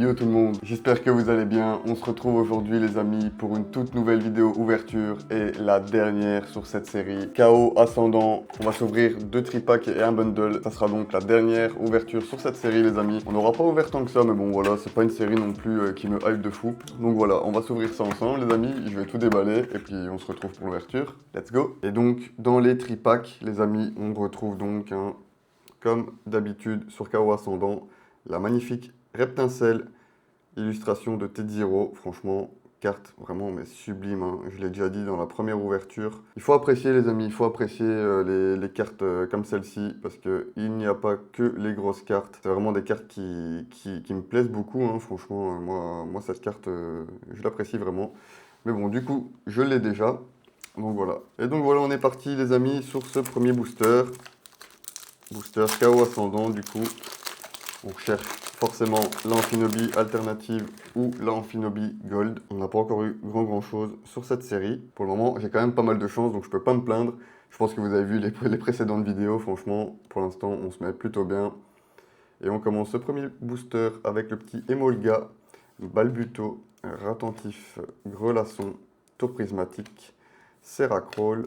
Yo tout le monde, j'espère que vous allez bien. On se retrouve aujourd'hui les amis pour une toute nouvelle vidéo ouverture et la dernière sur cette série. KO Ascendant, on va s'ouvrir 2 tripacks et un bundle. Ça sera donc la dernière ouverture sur cette série les amis. On n'aura pas ouvert tant que ça mais bon voilà, c'est pas une série non plus qui me hype de fou. Donc voilà, on va s'ouvrir ça ensemble les amis. Je vais tout déballer et puis on se retrouve pour l'ouverture. Let's go. Et donc dans les tripacks les amis, on retrouve donc comme d'habitude sur KO Ascendant, la magnifique Reptincelle, illustration de T-Zero, franchement, carte vraiment mais sublime, hein. Je l'ai déjà dit dans la première ouverture. Il faut apprécier les amis, il faut apprécier les cartes comme celle-ci, parce qu'il n'y a pas que les grosses cartes. C'est vraiment des cartes qui me plaisent beaucoup, hein. Franchement, moi cette carte, je l'apprécie vraiment. Mais bon, du coup, je l'ai déjà, donc voilà. Et donc voilà, on est parti les amis sur ce premier booster. Booster KO Ascendant, du coup. On cherche forcément l'Amphinobi alternative ou l'Amphinobi Gold. On n'a pas encore eu grand chose sur cette série. Pour le moment, j'ai quand même pas mal de chance, donc je peux pas me plaindre. Je pense que vous avez vu les précédentes vidéos. Franchement, pour l'instant, on se met plutôt bien. Et on commence ce premier booster avec le petit Emolga, Balbuto, Ratentif, Grelasson, Tour Prismatique, Serracroll,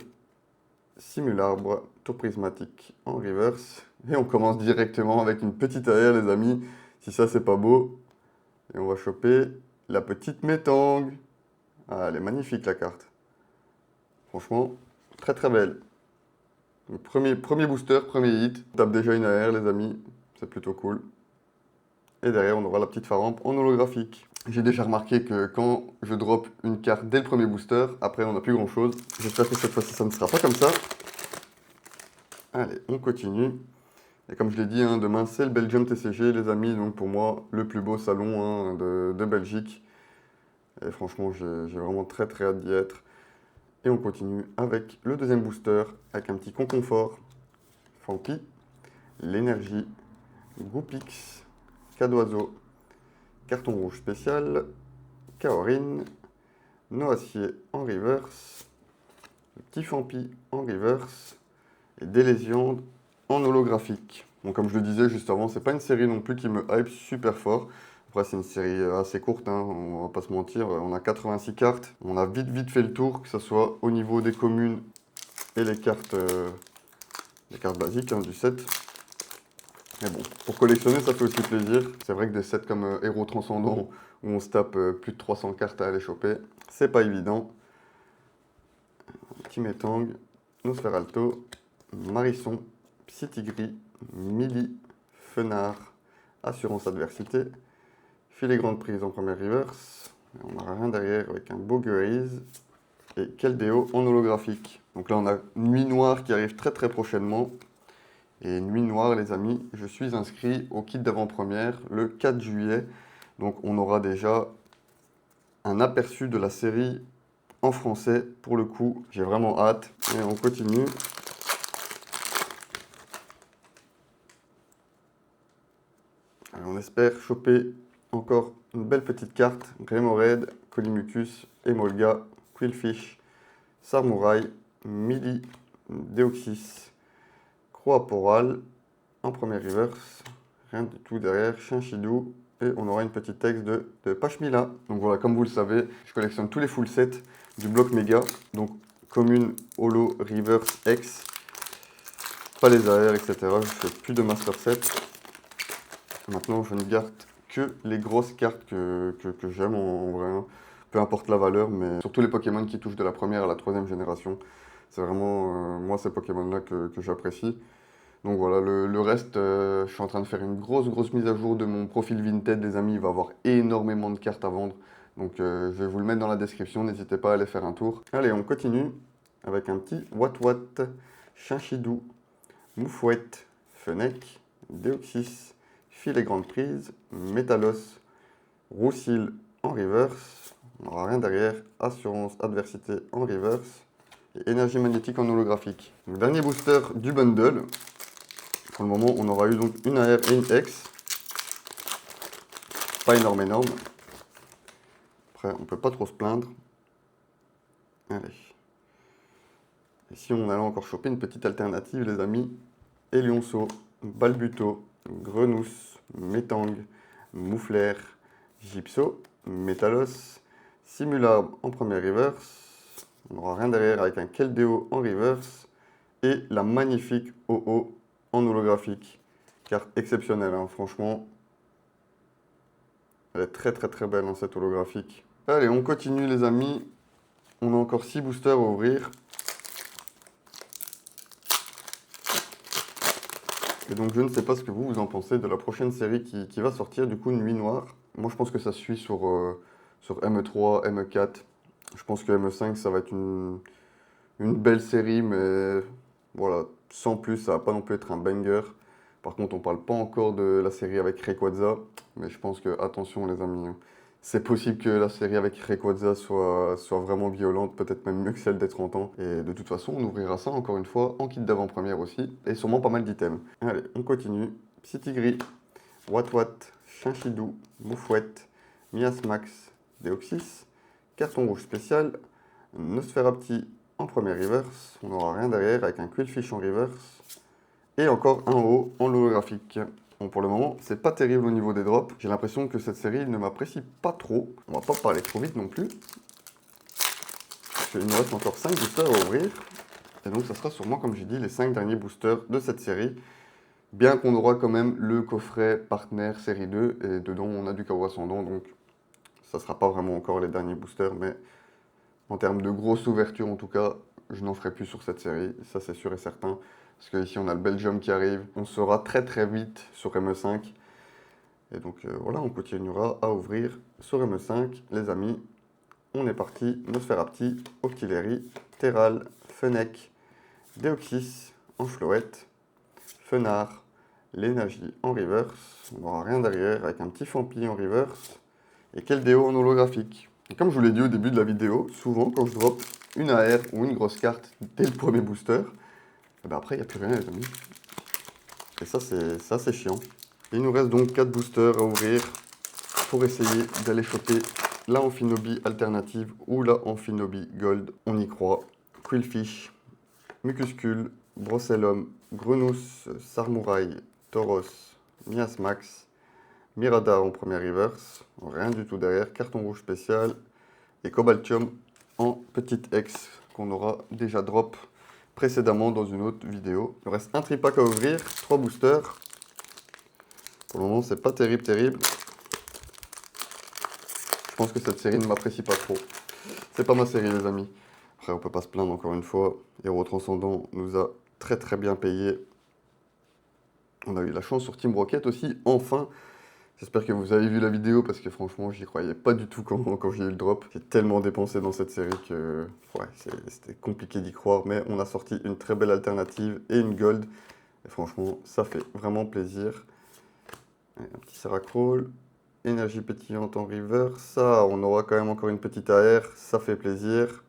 Simularbre, Tour Prismatique en reverse. Et on commence directement avec une petite AR les amis. Si ça c'est pas beau. Et on va choper la petite Métang. Ah, elle est magnifique la carte. Franchement, très belle. Donc, premier booster, premier hit. On tape déjà une AR les amis. C'est plutôt cool. Et derrière on aura la petite Faramp en holographique. J'ai déjà remarqué que quand je drop une carte dès le premier booster, après on n'a plus grand chose. J'espère que cette fois-ci ça ne sera pas comme ça. Allez, on continue. Et comme je l'ai dit, hein, demain c'est le Belgium TCG les amis, donc pour moi le plus beau salon hein, de Belgique. Et franchement j'ai vraiment très hâte d'y être. Et on continue avec le deuxième booster, avec un petit Conconfort, Fampi, l'énergie, Goupix, Cadoiseau, carton rouge spécial, Kaorin, Noacier en reverse, le petit Fampi en reverse, et Délésiande en holographique. Bon, comme je le disais juste avant, c'est pas une série non plus qui me hype super fort. Après, c'est une série assez courte, hein, on va pas se mentir. On a 86 cartes. On a vite fait le tour, que ce soit au niveau des communes et les cartes basiques hein, du set. Mais bon, pour collectionner, ça fait aussi plaisir. C'est vrai que des sets comme Héros Transcendant, où on se tape plus de 300 cartes à aller choper, c'est pas évident. Petit Métang, Nosferalto, Marisson, Psytigris, Mili, Fenard, Assurance Adversité, Grande Prise en première reverse. On n'a rien derrière avec un beau Gueriz et Keldeo en holographique. Donc là on a Nuit Noire qui arrive très prochainement. Et Nuit Noire les amis, je suis inscrit au kit d'avant-première le 4 juillet. Donc on aura déjà un aperçu de la série en français pour le coup. J'ai vraiment hâte. Et on continue. Alors, on espère choper encore une belle petite carte. Grémored, Colimucus, Emolga, Quillfish, Sarmouraï, Mili, Deoxys, Croaporal, en première reverse. Rien du tout derrière, Chinchidou. Et on aura une petite texte de Pashmila. Donc voilà, comme vous le savez, je collectionne tous les full sets du bloc méga. Donc commune, holo, reverse, X. Pas les AR, etc. Je fais plus de master set. Maintenant, je ne garde que les grosses cartes que j'aime en vrai. Hein. Peu importe la valeur, mais surtout les Pokémon qui touchent de la première à la troisième génération. C'est vraiment, moi, ces Pokémon-là que j'apprécie. Donc voilà, le reste, je suis en train de faire une grosse mise à jour de mon profil Vinted, les amis. Il va y avoir énormément de cartes à vendre. Donc je vais vous le mettre dans la description, n'hésitez pas à aller faire un tour. Allez, on continue avec un petit Wat, Chinchidou, Moufouette, Fennec, Deoxys, Grande Prise, Métalos, Roussil en reverse. On n'aura rien derrière. Assurance Adversité en reverse. Et Énergie Magnétique en holographique. Donc, dernier booster du bundle. Pour le moment, on aura eu donc une AR et une X. Pas énorme. Après, on peut pas trop se plaindre. Allez. Et si on allait encore choper une petite alternative, les amis, Elionceau, Balbuto, Grenousse, Métang, Moufleur, Gypso, Metalos, Simularb en premier reverse. On n'aura rien derrière avec un Keldeo en reverse. Et la magnifique OO en holographique. Carte exceptionnelle, hein, franchement. Elle est très très très belle, hein, cette holographique. Allez, on continue les amis. On a encore 6 boosters à ouvrir. Et donc je ne sais pas ce que vous en pensez de la prochaine série qui va sortir, du coup Nuit Noire. Moi je pense que ça suit sur ME3, ME4. Je pense que ME5 ça va être une belle série, mais voilà, sans plus, ça va pas non plus être un banger. Par contre, on parle pas encore de la série avec Rayquaza, mais je pense que, attention les amis, hein, c'est possible que la série avec Rayquaza soit vraiment violente, peut-être même mieux que celle des 30 ans. Et de toute façon, on ouvrira ça encore une fois en kit d'avant-première aussi, et sûrement pas mal d'items. Allez, on continue. Psytigris, Watwat, Chinchidou, Moufouette, Miasmax, Deoxys, carton rouge spécial, Nosferapti en première reverse, on n'aura rien derrière avec un Quillfish en reverse, et encore un haut en holographique. Bon, pour le moment, c'est pas terrible au niveau des drops. J'ai l'impression que cette série ne m'apprécie pas trop. On va pas parler trop vite non plus. Il me reste encore 5 boosters à ouvrir. Et donc ça sera sûrement, comme j'ai dit, les 5 derniers boosters de cette série. Bien qu'on aura quand même le coffret partenaire série 2. Et dedans, on a du Chaos Ascendant. Donc ça sera pas vraiment encore les derniers boosters. Mais en termes de grosse ouverture, en tout cas, je n'en ferai plus sur cette série. Ça, c'est sûr et certain. Parce qu'ici, on a le Belgium qui arrive. On sera très très vite sur ME5. Et donc voilà, on continuera à ouvrir sur ME5. Les amis, on est parti. Nosferapti, Octillery, Terral, Fennec, Deoxys, Anflouette, Fenard, l'énergie en reverse. On n'aura rien derrière avec un petit Fampi en reverse. Et Keldeo en holographique. Et comme je vous l'ai dit au début de la vidéo, souvent quand je drop une AR ou une grosse carte dès le premier booster, et ben après il n'y a plus rien les amis. Et ça c'est chiant. Il nous reste donc 4 boosters à ouvrir pour essayer d'aller choper la Amphinobi alternative ou la Amphinobi Gold. On y croit. Quillfish, Mucuscule, Brossellum, Grenousse, Sarmouraï, Tauros, Miasmax, Mirada en première reverse. Rien du tout derrière. Carton rouge spécial. Et Cobaltium en petite X qu'on aura déjà drop précédemment dans une autre vidéo. Il reste un tripack à ouvrir, 3 boosters. Pour le moment, c'est pas terrible. Je pense que cette série ne m'apprécie pas trop. C'est pas ma série, les amis. Après, on peut pas se plaindre encore une fois. Héros Transcendant nous a très très bien payé. On a eu la chance sur Team Rocket aussi, enfin. J'espère que vous avez vu la vidéo parce que franchement, j'y croyais pas du tout quand j'ai eu le drop. J'ai tellement dépensé dans cette série que ouais, c'était compliqué d'y croire. Mais on a sorti une très belle alternative et une gold. Et franchement, ça fait vraiment plaisir. Un petit Seracrawl. Énergie pétillante en river, ça, on aura quand même encore une petite AR, ça fait plaisir.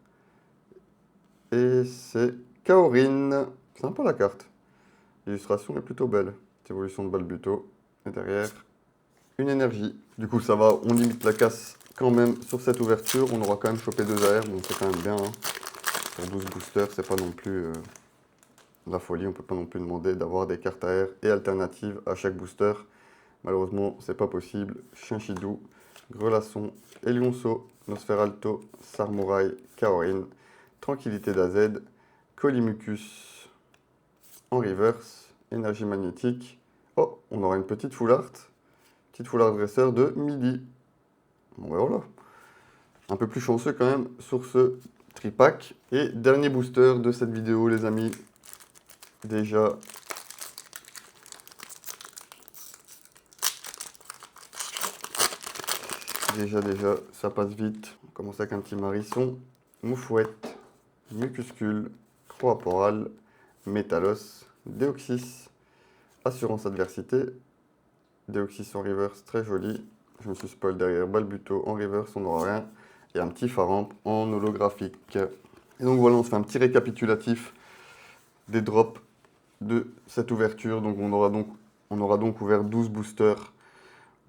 Et c'est Kaorin, sympa la carte. L'illustration est plutôt belle. Petite évolution de Balbuto. Et derrière, une énergie. Du coup, ça va, on limite la casse quand même sur cette ouverture. On aura quand même chopé 2 AR, donc c'est quand même bien. Hein. Pour 12 boosters, c'est pas non plus la folie. On peut pas non plus demander d'avoir des cartes AR et alternatives à chaque booster. Malheureusement, c'est pas possible. Chinchidou, Grelasson, Elionceau, Nosferalto, Sarmouraï, Kaorin, Tranquillité d'AZ, Colimucus en reverse, Énergie magnétique. Oh, on aura une petite full art dresseur de midi. Bon ben voilà. Un peu plus chanceux quand même sur ce tripack. Et dernier booster de cette vidéo, les amis. Déjà ça passe vite. On commence avec un petit Marisson, Moufouette, Mucuscule, Croaporal, Métalos, Deoxys, Assurance Adversité, Deoxys en reverse, très joli. Je me suis spoil derrière, Balbuto en reverse, on n'aura rien. Et un petit Faramp en holographique. Et donc voilà, on se fait un petit récapitulatif des drops de cette ouverture. Donc on aura donc ouvert 12 boosters.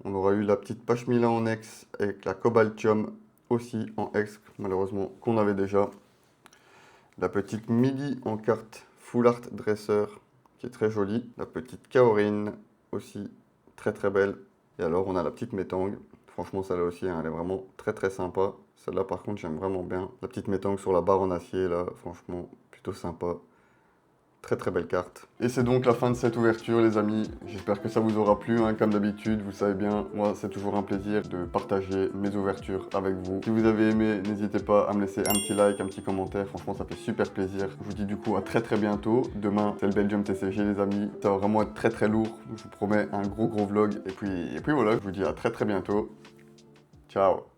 On aura eu la petite Pashmila en ex avec la Cobaltium aussi en ex, malheureusement, qu'on avait déjà. La petite Midi en carte Full Art Dresseur, qui est très jolie. La petite Kaorin, aussi très très belle. Et alors, on a la petite Métang. Franchement, celle-là aussi, hein, elle est vraiment très très sympa. Celle-là, par contre, j'aime vraiment bien. La petite métangue sur la barre en acier, là, franchement, plutôt sympa. Très très belle carte. Et c'est donc la fin de cette ouverture les amis. J'espère que ça vous aura plu, hein. Comme d'habitude, vous savez bien, moi c'est toujours un plaisir de partager mes ouvertures avec vous. Si vous avez aimé, n'hésitez pas à me laisser un petit like, un petit commentaire, franchement ça fait super plaisir. Je vous dis du coup à très très bientôt. Demain c'est le Belgium TCG les amis, ça va vraiment être très très lourd. Je vous promets un gros vlog et puis voilà, je vous dis à très très bientôt. Ciao.